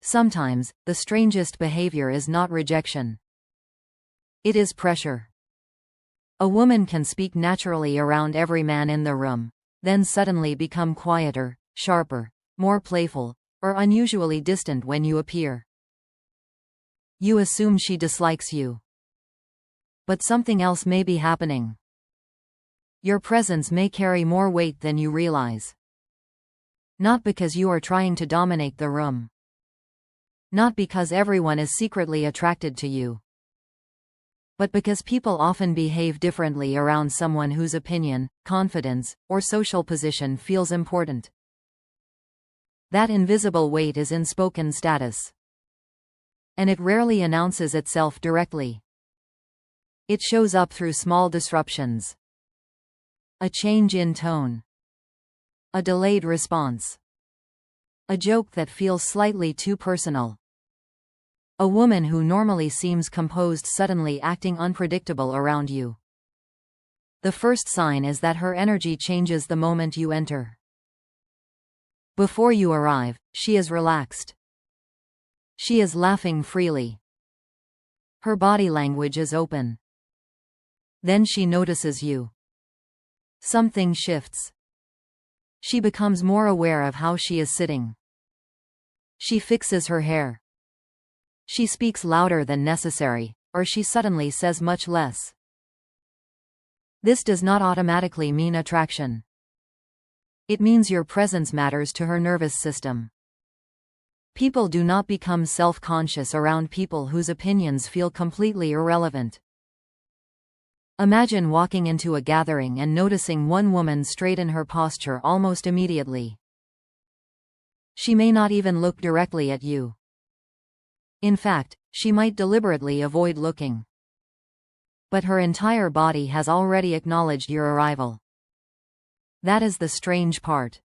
Sometimes, the strangest behavior is not rejection. It is pressure. A woman can speak naturally around every man in the room, then suddenly become quieter, sharper, more playful, or unusually distant when you appear. You assume she dislikes you. But something else may be happening. Your presence may carry more weight than you realize. Not because you are trying to dominate the room. Not because everyone is secretly attracted to you. But because people often behave differently around someone whose opinion, confidence, or social position feels important. That invisible weight is unspoken status. And it rarely announces itself directly. It shows up through small disruptions. A change in tone. A delayed response. A joke that feels slightly too personal. A woman who normally seems composed suddenly acting unpredictable around you. The first sign is that her energy changes the moment you enter. Before you arrive, she is relaxed. She is laughing freely. Her body language is open. Then she notices you. Something shifts. She becomes more aware of how she is sitting. She fixes her hair. She speaks louder than necessary, or she suddenly says much less. This does not automatically mean attraction. It means your presence matters to her nervous system. People do not become self-conscious around people whose opinions feel completely irrelevant. Imagine walking into a gathering and noticing one woman straighten her posture almost immediately. She may not even look directly at you. In fact, she might deliberately avoid looking. But her entire body has already acknowledged your arrival. That is the strange part.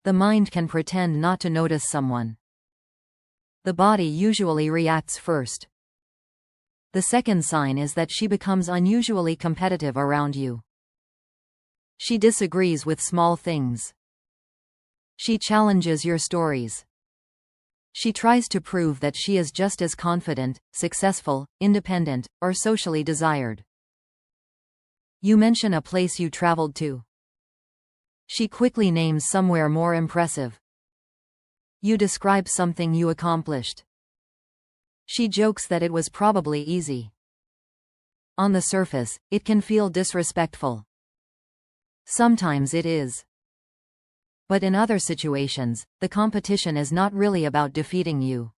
The mind can pretend not to notice someone. The body usually reacts first. The second sign is that she becomes unusually competitive around you. She disagrees with small things. She challenges your stories. She tries to prove that she is just as confident, successful, independent, or socially desired. You mention a place you traveled to. She quickly names somewhere more impressive. You describe something you accomplished. She jokes that it was probably easy. On the surface, it can feel disrespectful. Sometimes it is. But in other situations, the competition is not really about defeating you.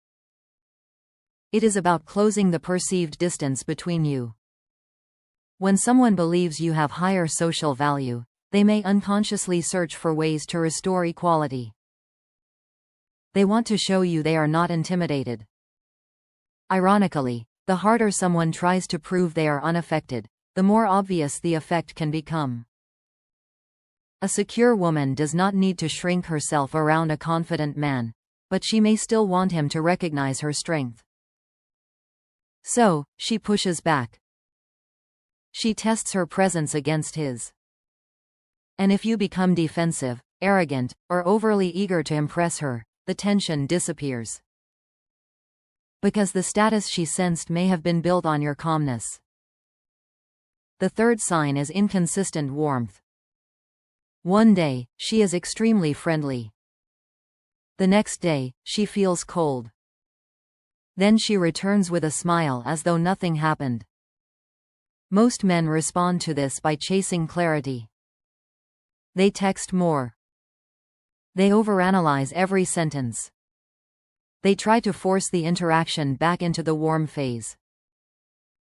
It is about closing the perceived distance between you. When someone believes you have higher social value, they may unconsciously search for ways to restore equality. They want to show you they are not intimidated. Ironically, the harder someone tries to prove they are unaffected, the more obvious the effect can become. A secure woman does not need to shrink herself around a confident man, but she may still want him to recognize her strength. So, she pushes back. She tests her presence against his. And if you become defensive, arrogant, or overly eager to impress her, the tension disappears. Because the status she sensed may have been built on your calmness. The third sign is inconsistent warmth. One day, she is extremely friendly. The next day, she feels cold. Then she returns with a smile as though nothing happened. Most men respond to this by chasing clarity. They text more. They overanalyze every sentence. They try to force the interaction back into the warm phase.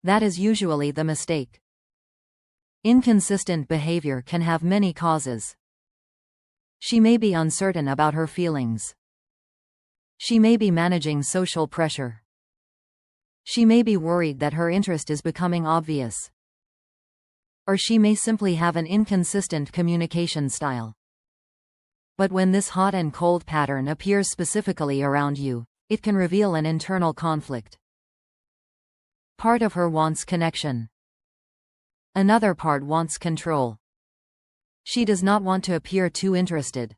That is usually the mistake. Inconsistent behavior can have many causes. She may be uncertain about her feelings. She may be managing social pressure. She may be worried that her interest is becoming obvious. Or she may simply have an inconsistent communication style. But when this hot and cold pattern appears specifically around you, it can reveal an internal conflict. Part of her wants connection. Another part wants control. She does not want to appear too interested.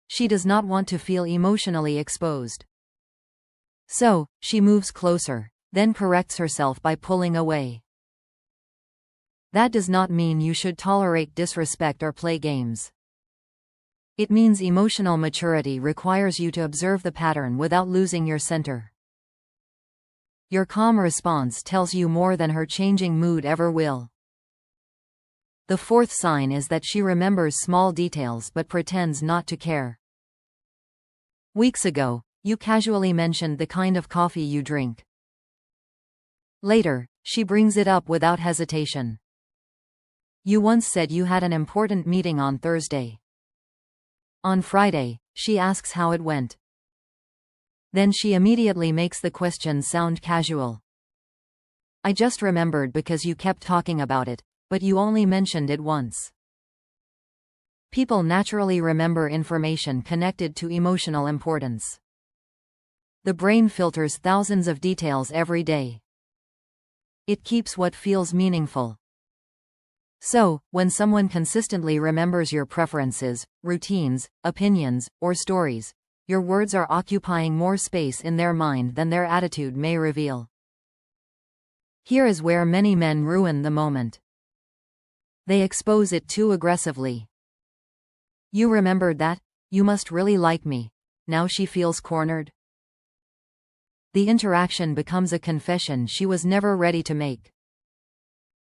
She does not want to feel emotionally exposed. So, she moves closer, then corrects herself by pulling away. That does not mean you should tolerate disrespect or play games. It means emotional maturity requires you to observe the pattern without losing your center. Your calm response tells you more than her changing mood ever will. The fourth sign is that she remembers small details but pretends not to care. Weeks ago, you casually mentioned the kind of coffee you drink. Later, she brings it up without hesitation. You once said you had an important meeting on Thursday. On Friday, she asks how it went. Then she immediately makes the question sound casual. I just remembered because you kept talking about it, but you only mentioned it once. People naturally remember information connected to emotional importance. The brain filters thousands of details every day. It keeps what feels meaningful. So, when someone consistently remembers your preferences, routines, opinions, or stories, your words are occupying more space in their mind than their attitude may reveal. Here is where many men ruin the moment. They expose it too aggressively. You remembered that? You must really like me. Now she feels cornered. The interaction becomes a confession she was never ready to make.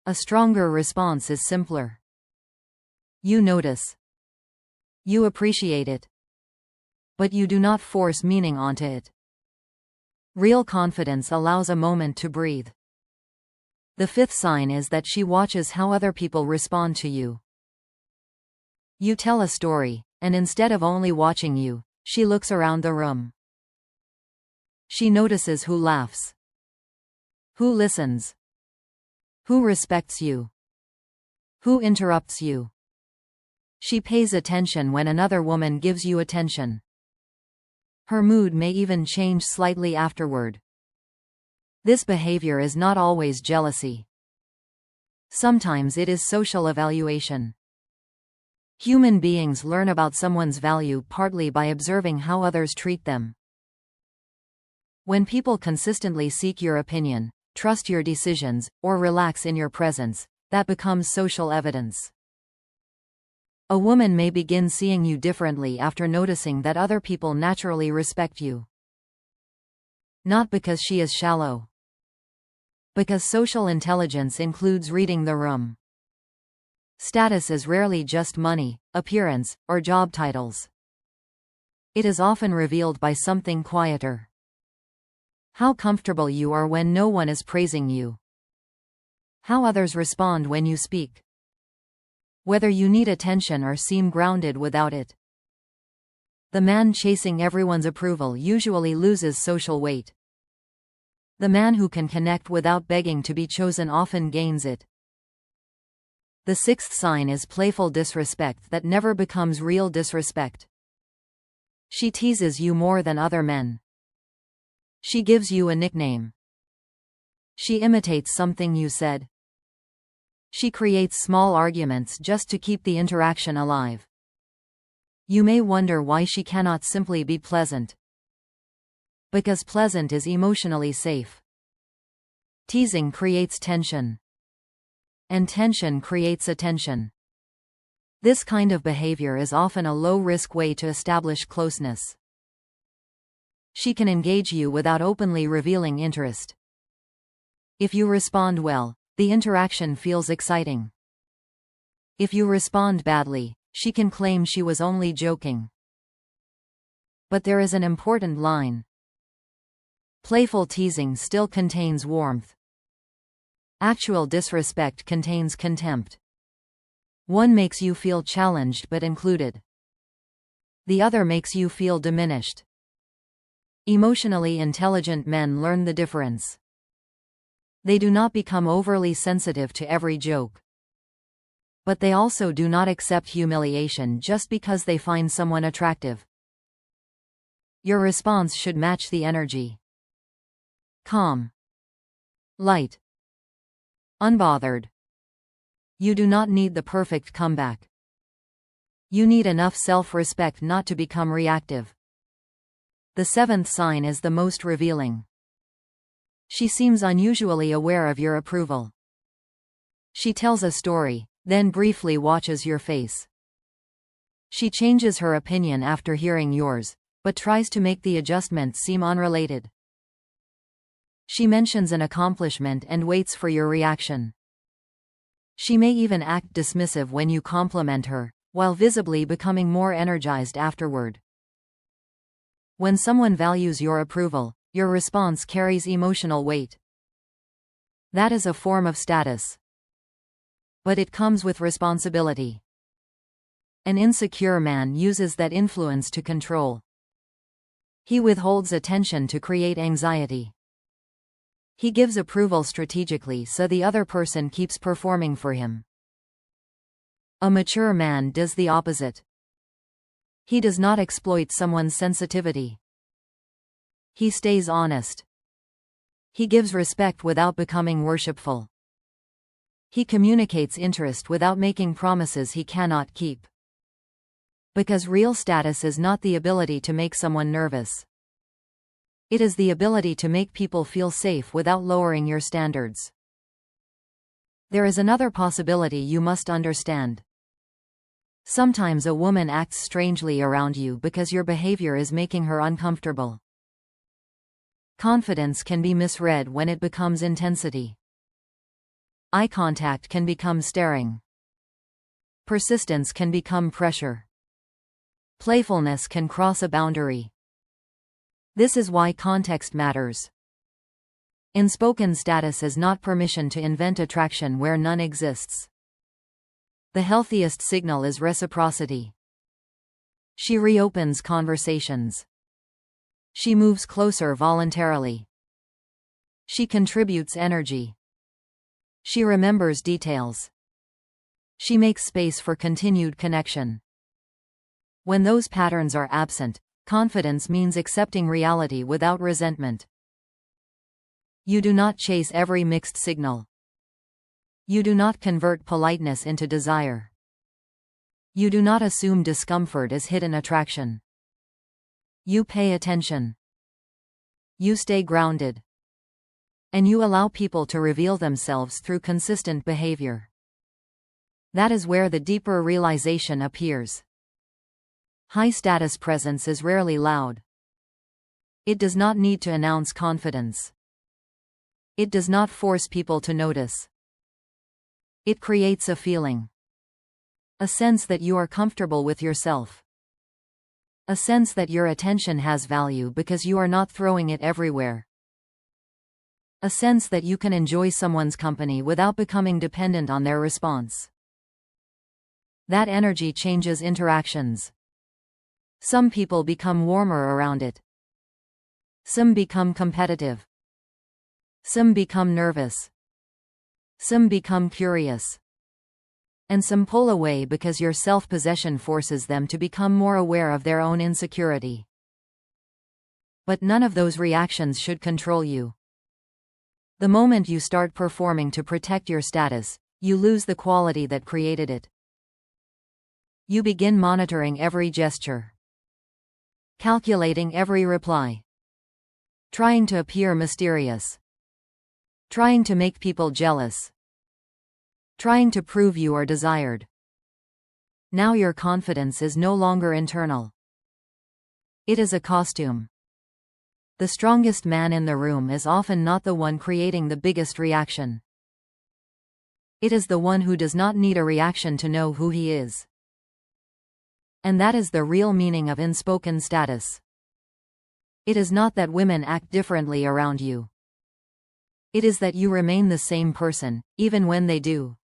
A stronger response is simpler. You notice. You appreciate it. But you do not force meaning onto it. Real confidence allows a moment to breathe. The fifth sign is that she watches how other people respond to you. You tell a story, and instead of only watching you, she looks around the room. She notices who laughs, who listens, who respects you, who interrupts you. She pays attention when another woman gives you attention. Her mood may even change slightly afterward. This behavior is not always jealousy. Sometimes it is social evaluation. Human beings learn about someone's value partly by observing how others treat them. When people consistently seek your opinion, trust your decisions, or relax in your presence, that becomes social evidence. A woman may begin seeing you differently after noticing that other people naturally respect you. Not because she is shallow. Because social intelligence includes reading the room. Status is rarely just money, appearance, or job titles. It is often revealed by something quieter. How comfortable you are when no one is praising you. How others respond when you speak. Whether you need attention or seem grounded without it. The man chasing everyone's approval usually loses social weight. The man who can connect without begging to be chosen often gains it. The sixth sign is playful disrespect that never becomes real disrespect. She teases you more than other men. She gives you a nickname. She imitates something you said. She creates small arguments just to keep the interaction alive. You may wonder why she cannot simply be pleasant. Because pleasant is emotionally safe. Teasing creates tension. And tension creates attention. This kind of behavior is often a low-risk way to establish closeness. She can engage you without openly revealing interest. If you respond well, the interaction feels exciting. If you respond badly, she can claim she was only joking. But there is an important line. Playful teasing still contains warmth. Actual disrespect contains contempt. One makes you feel challenged but included. The other makes you feel diminished. Emotionally intelligent men learn the difference. They do not become overly sensitive to every joke. But they also do not accept humiliation just because they find someone attractive. Your response should match the energy. Calm. Light. Unbothered. You do not need the perfect comeback. You need enough self-respect not to become reactive. The seventh sign is the most revealing. She seems unusually aware of your approval. She tells a story, then briefly watches your face. She changes her opinion after hearing yours, but tries to make the adjustment seem unrelated. She mentions an accomplishment and waits for your reaction. She may even act dismissive when you compliment her, while visibly becoming more energized afterward. When someone values your approval, your response carries emotional weight. That is a form of status. But it comes with responsibility. An insecure man uses that influence to control. He withholds attention to create anxiety. He gives approval strategically so the other person keeps performing for him. A mature man does the opposite. He does not exploit someone's sensitivity. He stays honest. He gives respect without becoming worshipful. He communicates interest without making promises he cannot keep. Because real status is not the ability to make someone nervous. It is the ability to make people feel safe without lowering your standards. There is another possibility you must understand. Sometimes a woman acts strangely around you because your behavior is making her uncomfortable. Confidence can be misread when it becomes intensity. Eye contact can become staring. Persistence can become pressure. Playfulness can cross a boundary. This is why context matters. Unspoken status is not permission to invent attraction where none exists. The healthiest signal is reciprocity. She reopens conversations. She moves closer voluntarily. She contributes energy. She remembers details. She makes space for continued connection. When those patterns are absent, confidence means accepting reality without resentment. You do not chase every mixed signal. You do not convert politeness into desire. You do not assume discomfort is hidden attraction. You pay attention. You stay grounded. And you allow people to reveal themselves through consistent behavior. That is where the deeper realization appears. High-status presence is rarely loud. It does not need to announce confidence. It does not force people to notice. It creates a feeling. A sense that you are comfortable with yourself. A sense that your attention has value because you are not throwing it everywhere. A sense that you can enjoy someone's company without becoming dependent on their response. That energy changes interactions. Some people become warmer around it. Some become competitive. Some become nervous. Some become curious. And some pull away because your self-possession forces them to become more aware of their own insecurity. But none of those reactions should control you. The moment you start performing to protect your status, you lose the quality that created it. You begin monitoring every gesture. Calculating every reply. Trying to appear mysterious. Trying to make people jealous. Trying to prove you are desired. Now your confidence is no longer internal. It is a costume. The strongest man in the room is often not the one creating the biggest reaction. It is the one who does not need a reaction to know who he is. And that is the real meaning of unspoken status. It is not that women act differently around you. It is that you remain the same person, even when they do.